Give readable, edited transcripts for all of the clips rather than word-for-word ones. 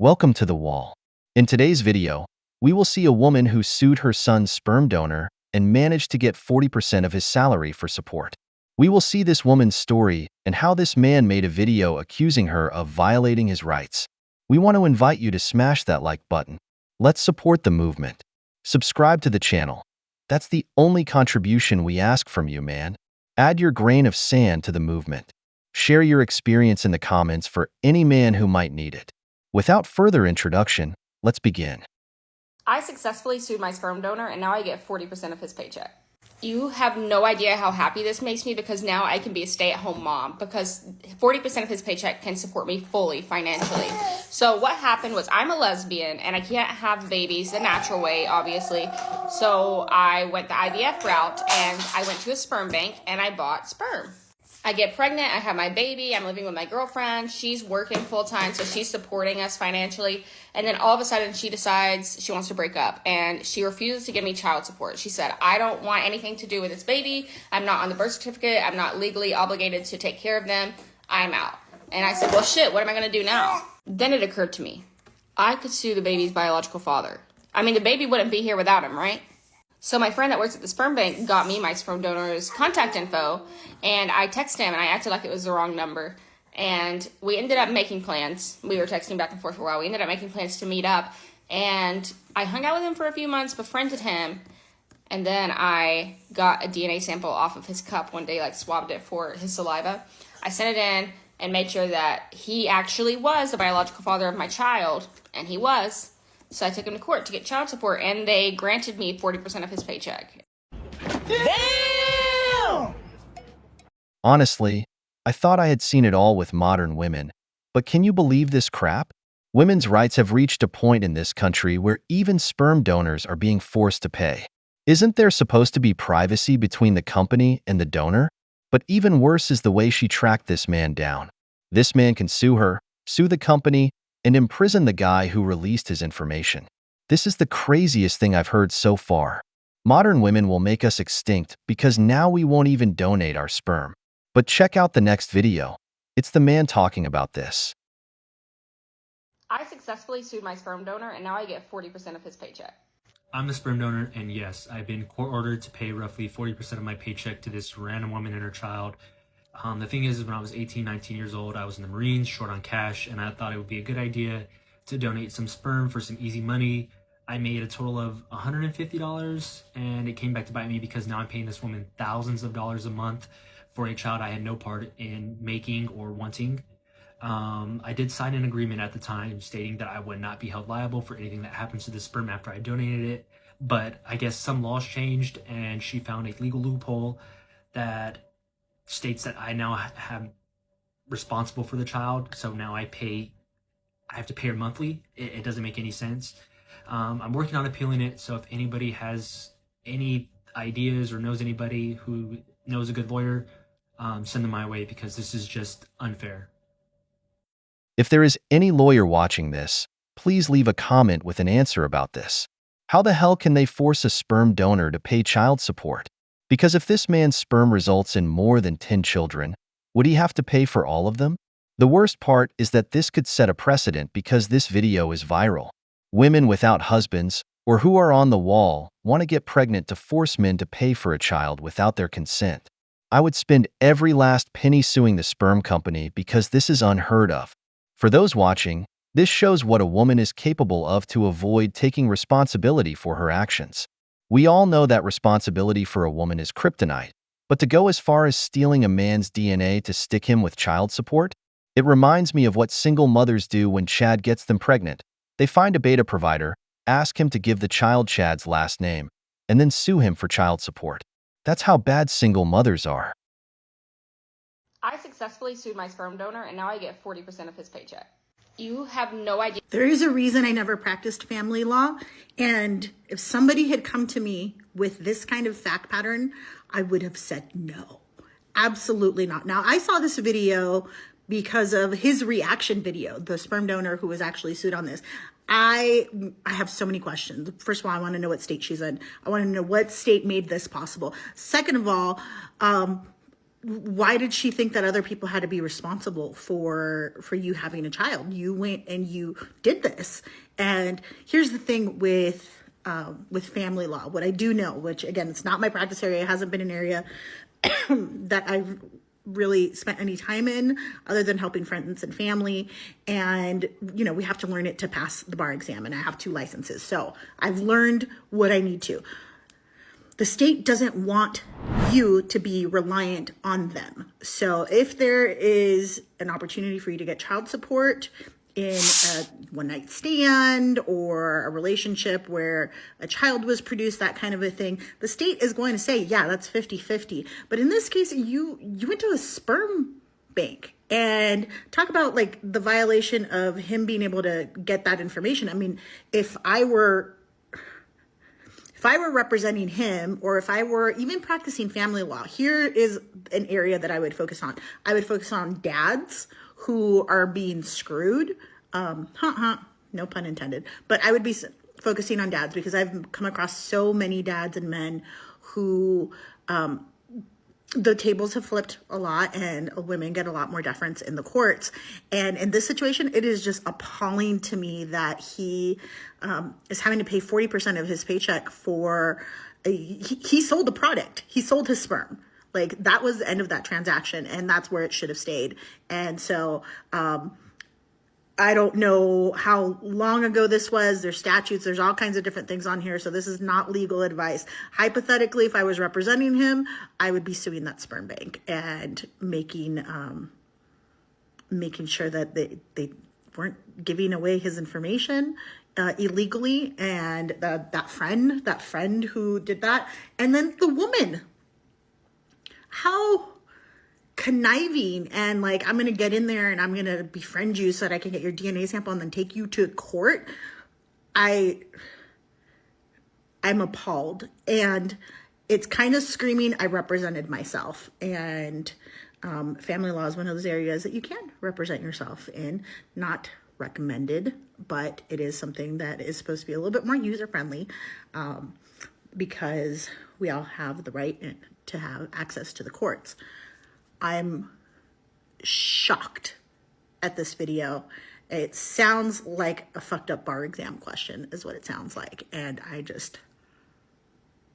Welcome to The Wall. In today's video, we will see a woman who sued her son's sperm donor and managed to get 40% of his salary for support. We will see this woman's story and how this man made a video accusing her of violating his rights. We want to invite you to smash that like button. Let's support the movement. Subscribe to the channel. That's the only contribution we ask from you, man. Add your grain of sand to the movement. Share your experience in the comments for any man who might need it. Without further introduction, let's begin. I successfully sued my sperm donor and now I get 40% of his paycheck. You have no idea how happy this makes me because now I can be a stay-at-home mom because 40% of his paycheck can support me fully financially. So what happened was I'm a lesbian and I can't have babies the natural way, obviously. So I went the IVF route and I went to a sperm bank and I bought sperm. I get pregnant, I have my baby, I'm living with my girlfriend, she's working full-time, so she's supporting us financially, and then all of a sudden she decides she wants to break up, and she refuses to give me child support. She said, I don't want anything to do with this baby, I'm not on the birth certificate, I'm not legally obligated to take care of them, I'm out. And I said, well shit, what am I gonna do now? Then it occurred to me, I could sue the baby's biological father. I mean, the baby wouldn't be here without him, right? So my friend that works at the sperm bank got me my sperm donor's contact info, and I texted him, and I acted like it was the wrong number. And we ended up making plans. We were texting back and forth for a while. We ended up making plans to meet up, and I hung out with him for a few months, befriended him, and then I got a DNA sample off of his cup one day, like swabbed it for his saliva. I sent it in and made sure that he actually was the biological father of my child, and he was. So I took him to court to get child support, and they granted me 40% of his paycheck. Damn! Honestly, I thought I had seen it all with modern women. But can you believe this crap? Women's rights have reached a point in this country where even sperm donors are being forced to pay. Isn't there supposed to be privacy between the company and the donor? But even worse is the way she tracked this man down. This man can sue her, sue the company, and imprison the guy who released his information. This is the craziest thing I've heard so far. Modern women will make us extinct because now we won't even donate our sperm. But check out the next video. It's the man talking about this. I successfully sued my sperm donor, and now I get 40% of his paycheck. I'm the sperm donor, and yes, I've been court-ordered to pay roughly 40% of my paycheck to this random woman and her child. The thing is when I was 18, 19 years old, I was in the Marines, short on cash, and I thought it would be a good idea to donate some sperm for some easy money. I made a total of $150, and it came back to bite me because now I'm paying this woman thousands of dollars a month for a child I had no part in making or wanting. I did sign an agreement at the time stating that I would not be held liable for anything that happens to the sperm after I donated it, but I guess some laws changed, and she found a legal loophole that states that I now have responsible for the child, so now I have to pay her monthly. It doesn't make any sense. I'm working on appealing it, so if anybody has any ideas or knows anybody who knows a good lawyer, send them my way because this is just unfair. If there is any lawyer watching this, please leave a comment with an answer about this. How the hell can they force a sperm donor to pay child support? Because if this man's sperm results in more than 10 children, would he have to pay for all of them? The worst part is that this could set a precedent because this video is viral. Women without husbands, or who are on the wall, want to get pregnant to force men to pay for a child without their consent. I would spend every last penny suing the sperm company because this is unheard of. For those watching, this shows what a woman is capable of to avoid taking responsibility for her actions. We all know that responsibility for a woman is kryptonite, but to go as far as stealing a man's DNA to stick him with child support? It reminds me of what single mothers do when Chad gets them pregnant. They find a beta provider, ask him to give the child Chad's last name, and then sue him for child support. That's how bad single mothers are. I successfully sued my sperm donor, and now I get 40% of his paycheck. You have no idea. There is a reason I never practiced family law. And if somebody had come to me with this kind of fact pattern, I would have said no, absolutely not. Now, I saw this video because of his reaction video, the sperm donor who was actually sued on this. I have so many questions. First of all, I want to know what state she's in. I want to know what state made this possible. Second of all, why did she think that other people had to be responsible for you having a child? You went and you did this. And here's the thing with family law. What I do know, which again, it's not my practice area, it hasn't been an area that I've really spent any time in other than helping friends and family. And, you know, we have to learn it to pass the bar exam, and I have 2 licenses. So I've learned what I need to. The state doesn't want you to be reliant on them. So if there is an opportunity for you to get child support in a one-night stand or a relationship where a child was produced, that kind of a thing, the state is going to say, yeah, that's 50-50. But in this case, you went to a sperm bank. And talk about like the violation of him being able to get that information. I mean, if I were representing him, or if I were even practicing family law, here is an area that I would focus on. I would focus on dads who are being screwed. No pun intended. But I would be focusing on dads because I've come across so many dads and men who the tables have flipped a lot and women get a lot more deference in the courts. And in this situation, it is just appalling to me that he is having to pay 40% of his paycheck for, he sold a product. He sold his sperm. Like, that was the end of that transaction, and that's where it should have stayed. And so I don't know how long ago this was. There's statutes. There's all kinds of different things on here. So this is not legal advice. Hypothetically, if I was representing him, I would be suing that sperm bank and making sure that they weren't giving away his information illegally. And that friend who did that. And then the woman, how conniving and like, I'm going to get in there and I'm going to befriend you so that I can get your DNA sample and then take you to court. I'm appalled, and it's kind of screaming, I represented myself. And family law is one of those areas that you can represent yourself in. Not recommended, but it is something that is supposed to be a little bit more user-friendly because we all have the right to have access to the courts. I'm shocked at this video. It sounds like a fucked up bar exam question is what it sounds like. And I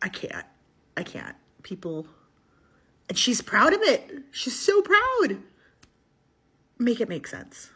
can't. People, and she's proud of it. She's so proud. Make it make sense.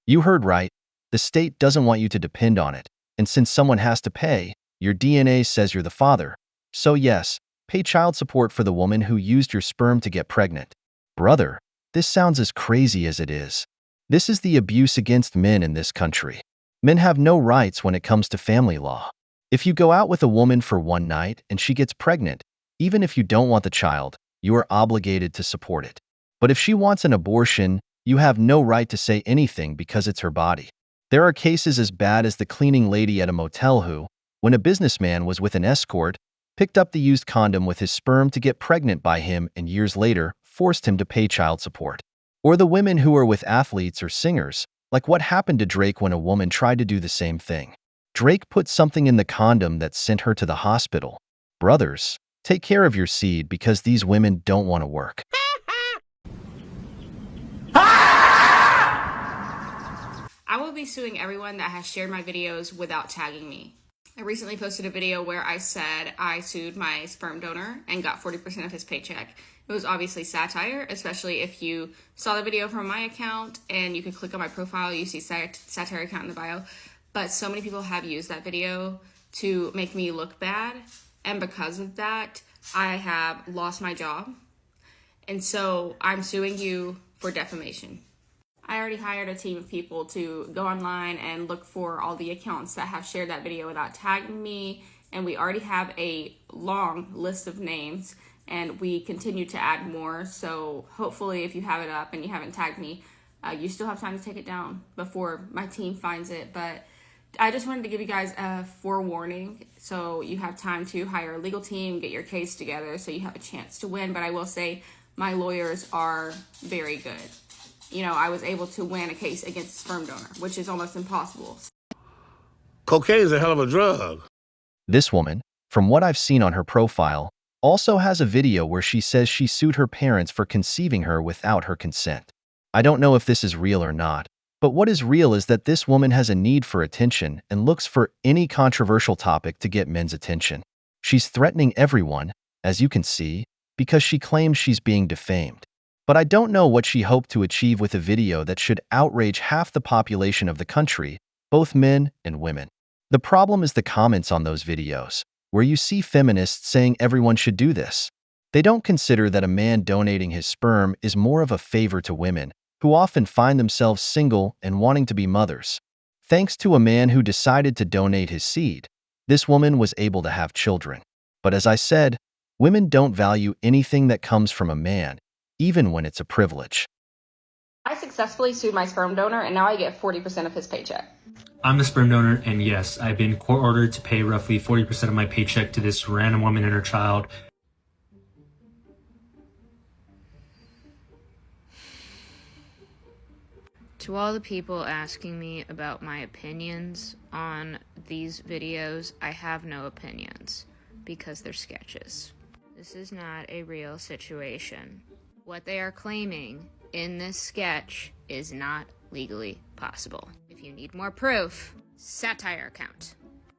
You heard right. The state doesn't want you to depend on it. And since someone has to pay, your DNA says you're the father. So yes, pay child support for the woman who used your sperm to get pregnant. Brother, this sounds as crazy as it is. This is the abuse against men in this country. Men have no rights when it comes to family law. If you go out with a woman for one night and she gets pregnant, even if you don't want the child, you are obligated to support it. But if she wants an abortion, you have no right to say anything because it's her body. There are cases as bad as the cleaning lady at a motel who, when a businessman was with an escort, picked up the used condom with his sperm to get pregnant by him and years later forced him to pay child support. Or the women who are with athletes or singers, like what happened to Drake when a woman tried to do the same thing. Drake put something in the condom that sent her to the hospital. Brothers, take care of your seed because these women don't want to work. I will be suing everyone that has shared my videos without tagging me. I recently posted a video where I said I sued my sperm donor and got 40% of his paycheck. It was obviously satire, especially if you saw the video from my account and you could click on my profile, you see satire account in the bio. But so many people have used that video to make me look bad. And because of that, I have lost my job. And so I'm suing you for defamation. I already hired a team of people to go online and look for all the accounts that have shared that video without tagging me. And we already have a long list of names and we continue to add more. So hopefully if you have it up and you haven't tagged me, you still have time to take it down before my team finds it. But I just wanted to give you guys a forewarning so you have time to hire a legal team, get your case together so you have a chance to win. But I will say my lawyers are very good. You know, I was able to win a case against a sperm donor, which is almost impossible. Cocaine is a hell of a drug. This woman, from what I've seen on her profile, also has a video where she says she sued her parents for conceiving her without her consent. I don't know if this is real or not, but what is real is that this woman has a need for attention and looks for any controversial topic to get men's attention. She's threatening everyone, as you can see, because she claims she's being defamed. But I don't know what she hoped to achieve with a video that should outrage half the population of the country, both men and women. The problem is the comments on those videos, where you see feminists saying everyone should do this. They don't consider that a man donating his sperm is more of a favor to women, who often find themselves single and wanting to be mothers. Thanks to a man who decided to donate his seed, this woman was able to have children. But as I said, women don't value anything that comes from a man, even when it's a privilege. I successfully sued my sperm donor, and now I get 40% of his paycheck. I'm the sperm donor, and yes, I've been court-ordered to pay roughly 40% of my paycheck to this random woman and her child. To all the people asking me about my opinions on these videos, I have no opinions, because they're sketches. This is not a real situation. What they are claiming in this sketch is not legally possible. If you need more proof, satire account.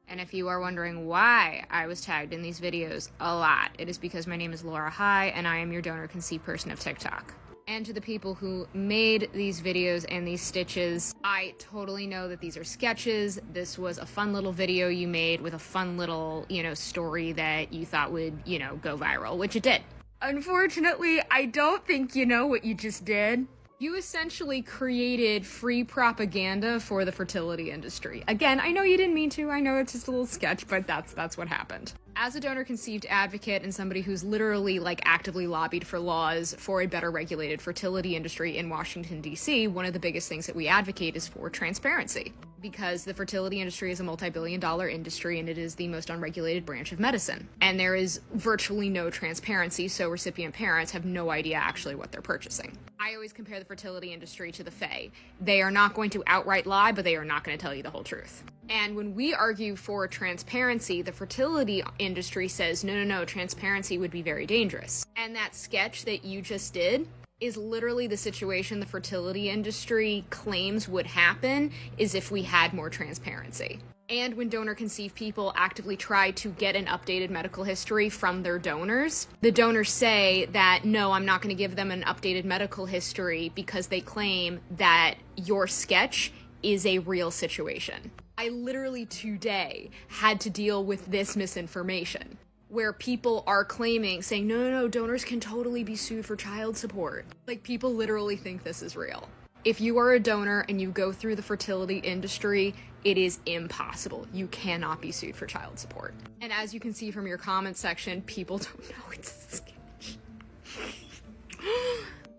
And if you are wondering why I was tagged in these videos a lot, it is because my name is Laura High and I am your donor conceived person of TikTok. And to the people who made these videos and these stitches, I totally know that these are sketches. This was a fun little video you made with a fun little, story that you thought would, go viral, which it did. Unfortunately, I don't think you know what you just did. You essentially created free propaganda for the fertility industry. Again, I know you didn't mean to. I know it's just a little sketch, but that's what happened. As a donor-conceived advocate and somebody who's literally actively lobbied for laws for a better regulated fertility industry in Washington, D.C., one of the biggest things that we advocate is for transparency. Because the fertility industry is a multi-billion-dollar industry and it is the most unregulated branch of medicine. And there is virtually no transparency, so recipient parents have no idea actually what they're purchasing. I always compare the fertility industry to the Fae. They are not going to outright lie, but they are not going to tell you the whole truth. And when we argue for transparency, the fertility industry says, no, transparency would be very dangerous. And that sketch that you just did is literally the situation the fertility industry claims would happen is if we had more transparency. And when donor-conceived people actively try to get an updated medical history from their donors, the donors say that, no, I'm not going to give them an updated medical history because they claim that your sketch is a real situation. I literally today had to deal with this misinformation, where people are claiming, saying, no, donors can totally be sued for child support. People literally think this is real. If you are a donor and you go through the fertility industry, it is impossible. You cannot be sued for child support. And as you can see from your comment section, people don't know it's a sketch.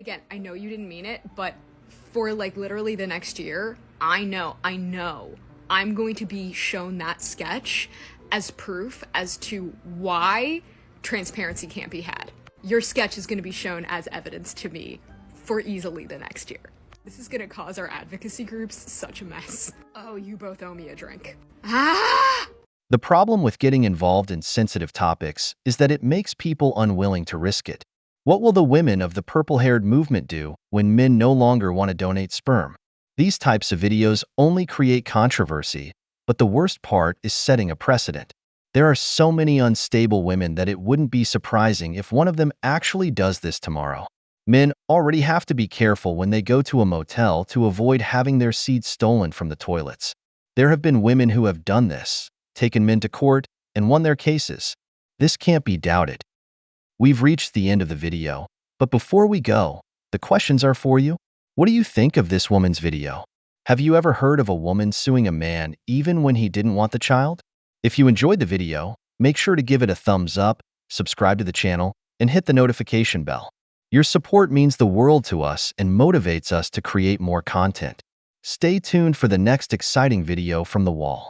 Again, I know you didn't mean it, but for literally the next year, I know, I'm going to be shown that sketch as proof as to why transparency can't be had. Your sketch is going to be shown as evidence to me for easily the next year. This is going to cause our advocacy groups such a mess. Oh, you both owe me a drink. The problem with getting involved in sensitive topics is that it makes people unwilling to risk it. What will the women of the purple-haired movement do when men no longer want to donate sperm? These types of videos only create controversy, but the worst part is setting a precedent. There are so many unstable women that it wouldn't be surprising if one of them actually does this tomorrow. Men already have to be careful when they go to a motel to avoid having their seed stolen from the toilets. There have been women who have done this, taken men to court, and won their cases. This can't be doubted. We've reached the end of the video, but before we go, the questions are for you. What do you think of this woman's video? Have you ever heard of a woman suing a man even when he didn't want the child? If you enjoyed the video, make sure to give it a thumbs up, subscribe to the channel, and hit the notification bell. Your support means the world to us and motivates us to create more content. Stay tuned for the next exciting video from the wall.